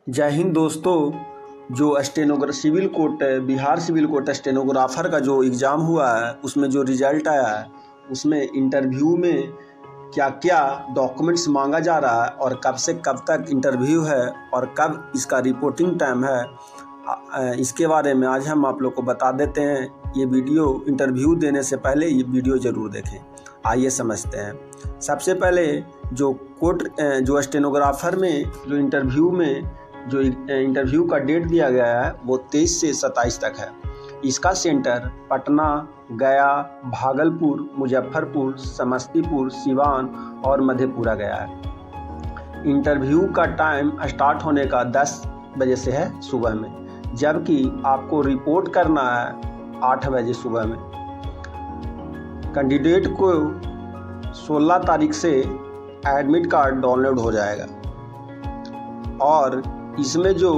जय हिंद दोस्तों। जो civil court Bihar civil court stenographer का जो एग्ज़ाम हुआ है उसमें जो रिज़ल्ट आया है उसमें इंटरव्यू में क्या क्या डॉक्यूमेंट्स मांगा जा रहा है और कब से कब तक इंटरव्यू है और कब इसका रिपोर्टिंग टाइम है, इसके बारे में आज हम आप लोग को बता देते हैं। ये वीडियो इंटरव्यू देने से पहले ये वीडियो ज़रूर देखें। आइए समझते हैं। सबसे पहले जो स्टेनोग्राफर में जो इंटरव्यू का डेट दिया गया है वो 23 से 27 तक है। इसका सेंटर पटना, गया, भागलपुर, मुजफ्फरपुर, समस्तीपुर, सिवान और मधेपुरा गया है। इंटरव्यू का टाइम स्टार्ट होने का 10 बजे से है सुबह में, जबकि आपको रिपोर्ट करना है 8 बजे सुबह में। कैंडिडेट को 16 तारीख से एडमिट कार्ड डाउनलोड हो जाएगा और इसमें जो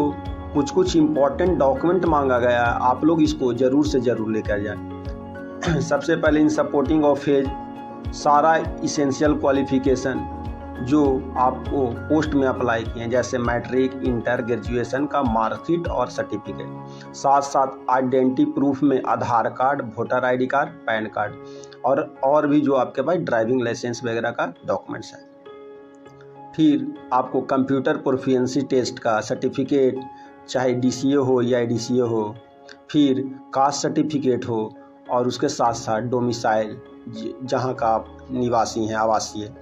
कुछ इम्पोर्टेंट डॉक्यूमेंट मांगा गया है आप लोग इसको ज़रूर से ज़रूर लेकर जाएं। सबसे पहले इन सपोर्टिंग ऑफ एज सारा इसेंशियल क्वालिफिकेशन जो आपको पोस्ट में अप्लाई किए, जैसे मैट्रिक, इंटर, ग्रेजुएशन का मार्कशीट और सर्टिफिकेट, साथ साथ आइडेंटिटी प्रूफ में Aadhaar card, voter ID card, PAN card और भी जो आपके पास ड्राइविंग लाइसेंस वगैरह का डॉक्यूमेंट्स है। फिर आपको कंप्यूटर प्रोफिशिएंसी टेस्ट का सर्टिफिकेट, चाहे DCA हो या ADCA हो, फिर कास्ट सर्टिफिकेट हो और उसके साथ साथ डोमिसाइल जहां का आप निवासी हैं, आवासीय,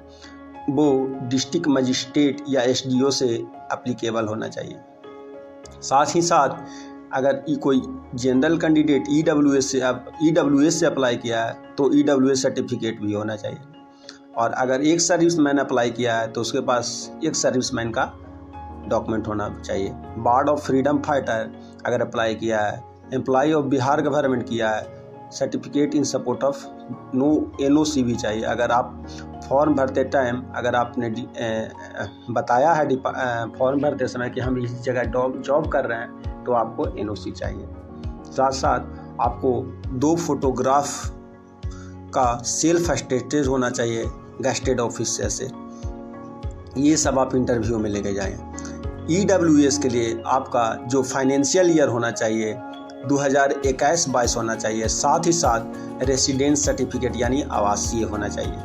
वो डिस्ट्रिक्ट मजिस्ट्रेट या SDO से एप्लीकेबल होना चाहिए। साथ ही साथ अगर कोई जनरल कैंडिडेट EWS से अप्लाई किया है तो EWS सर्टिफिकेट भी होना चाहिए। और अगर एक सर्विसमैन अप्लाई किया है तो उसके पास एक सर्विसमैन का डॉक्यूमेंट होना चाहिए। वार्ड ऑफ फ्रीडम फाइटर अगर अप्लाई किया है, एम्प्लॉय ऑफ बिहार गवर्नमेंट किया है, certificate in support of NOC भी चाहिए। अगर आप फॉर्म भरते टाइम अगर आपने बताया है फॉर्म भरते समय कि हम इस जगह जॉब कर रहे हैं तो आपको NOC चाहिए। साथ साथ आपको 2 फोटोग्राफ का सेल्फ अटेस्टेड होना चाहिए गेस्टेड ऑफिसर से। ये सब आप इंटरव्यू में लेके जाएं। EWS के लिए आपका जो फाइनेंशियल ईयर होना चाहिए 2021-22 होना चाहिए। साथ ही साथ रेसिडेंस सर्टिफिकेट यानी आवासीय होना चाहिए।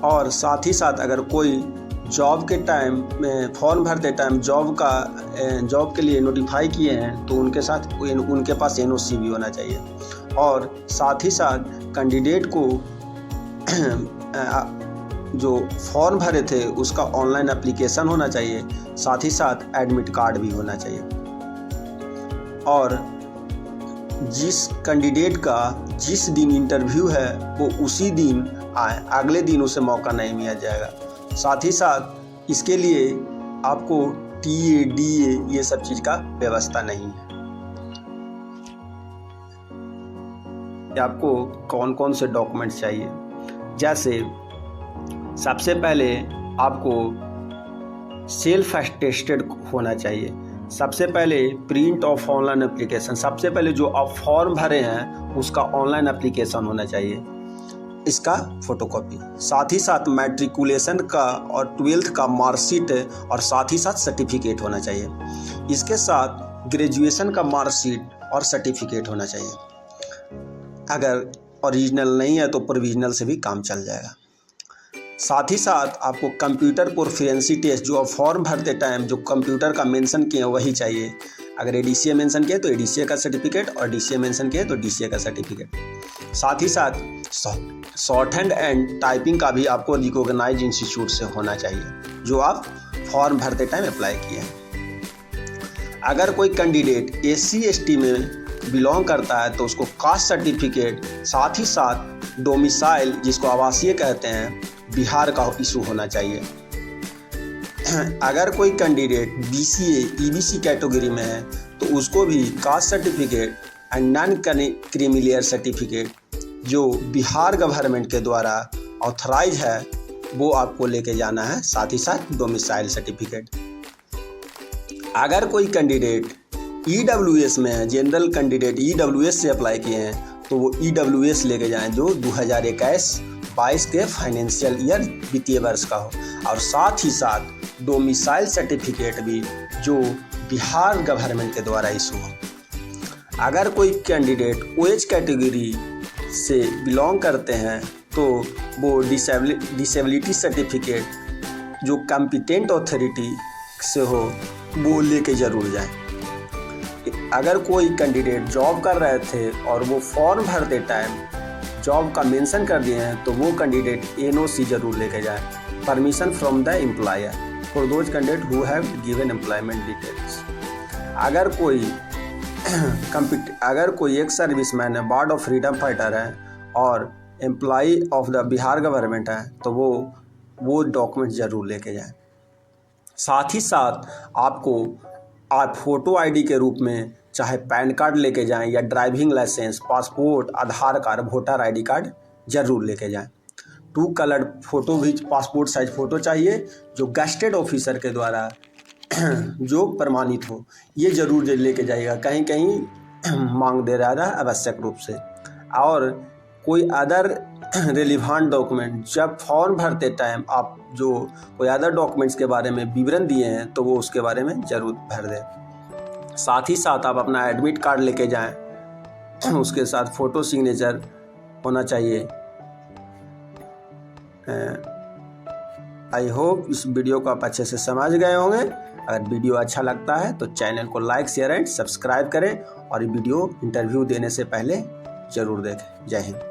और साथ ही साथ अगर कोई जॉब के टाइम में फॉर्म भरते टाइम जॉब के लिए नोटिफाई किए हैं तो उनके पास NOC भी होना चाहिए। और साथ ही साथ कैंडिडेट को जो फॉर्म भरे थे उसका ऑनलाइन एप्लीकेशन होना चाहिए। साथ ही साथ एडमिट कार्ड भी होना चाहिए। और जिस कैंडिडेट का जिस दिन इंटरव्यू है वो उसी दिन आए, अगले दिन उसे मौका नहीं मिला जाएगा। साथ ही साथ इसके लिए आपको TA, DA ये सब चीज़ का व्यवस्था नहीं है। आपको कौन कौन से डॉक्यूमेंट्स चाहिए, जैसे सबसे पहले आपको सेल्फ अटेस्टेड होना चाहिए। सबसे पहले प्रिंट ऑफ ऑनलाइन एप्लीकेशन, सबसे पहले जो आप फॉर्म भरे हैं उसका ऑनलाइन एप्लीकेशन होना चाहिए, इसका फोटोकॉपी। साथ ही साथ मैट्रिकुलेशन का और 12th का मार्कशीट और साथ ही साथ सर्टिफिकेट होना चाहिए। इसके साथ ग्रेजुएशन का मार्कशीट और सर्टिफिकेट होना चाहिए। अगर ओरिजिनल नहीं है तो प्रोविजनल से भी काम चल जाएगा। साथ ही साथ आपको कंप्यूटर प्रोफिशिएंसी टेस्ट जो आप फॉर्म भरते टाइम जो कंप्यूटर का मेंशन किए वही चाहिए। अगर ADCA मेंशन किए तो ADCA का सर्टिफिकेट और DCA मेंशन किए तो DCA का सर्टिफिकेट। साथ ही साथ शॉर्ट हैंड एंड टाइपिंग का भी आपको रिकॉग्नाइज इंस्टीट्यूट से होना चाहिए जो आप फॉर्म भरते टाइम अप्लाई किए हैं। अगर कोई कैंडिडेट SC ST में बिलोंग करता है तो उसको कास्ट सर्टिफिकेट, साथ ही साथ डोमिसाइल जिसको आवासीय कहते हैं, बिहार का इशू होना चाहिए। अगर कोई कैंडिडेट BCA EBC कैटेगरी में है तो उसको भी caste certificate and non creamy layer certificate जो बिहार गवर्नमेंट के द्वारा ऑथराइज है वो आपको लेके जाना है। साथ ही साथ डोमिसाइल सर्टिफिकेट। अगर कोई कैंडिडेट EWS में है, जनरल कैंडिडेट EWS से अप्लाई किए हैं तो वो EWS लेके जाएं जो 2021-22 के फाइनेंशियल ईयर वित्तीय वर्ष का हो। और साथ ही साथ डोमिसाइल सर्टिफिकेट भी जो बिहार गवर्नमेंट के द्वारा इशू हो। अगर कोई कैंडिडेट OH कैटेगरी से बिलोंग करते हैं तो वो डिसेबिलिटी सर्टिफिकेट जो कॉम्पिटेंट अथॉरिटी से हो वो लेके ज़रूर जाएं। अगर कोई कैंडिडेट जॉब कर रहे थे और वो फॉर्म भरते टाइम जॉब का मेंशन कर दिए हैं तो वो कैंडिडेट NOC जरूर लेके जाएं, permission from the employer for those candidate who have given employment details. अगर कोई एक सर्विसमैन है, वार्ड ऑफ फ्रीडम फाइटर है और employee of the Bihar government है तो वो डॉक्यूमेंट ज़रूर लेके जाएं। साथ ही साथ आप फ़ोटो ID के रूप में चाहे पैन कार्ड लेके जाएं या ड्राइविंग लाइसेंस, पासपोर्ट, आधार कार्ड, वोटर ID कार्ड ज़रूर लेके जाएं। 2 कलर फ़ोटो भी पासपोर्ट साइज फ़ोटो चाहिए जो गस्टेड ऑफिसर के द्वारा जो प्रमाणित हो, ये ज़रूर लेके जाइएगा। कहीं कहीं मांग दे रहा है आवश्यक रूप से। और कोई अदर रिलीवेंट डॉक्यूमेंट जब फॉर्म भरते टाइम आप जो कोई अदर डॉक्यूमेंट्स के बारे में विवरण दिए हैं तो वो उसके बारे में ज़रूर भर दें। साथ ही साथ आप अपना एडमिट कार्ड लेके जाएं, उसके साथ फ़ोटो सिग्नेचर होना चाहिए। आई होप इस वीडियो को आप अच्छे से समझ गए होंगे। अगर वीडियो अच्छा लगता है तो चैनल को लाइक, शेयर एंड सब्सक्राइब करें और ये वीडियो इंटरव्यू देने से पहले ज़रूर देखें। जय हिंद।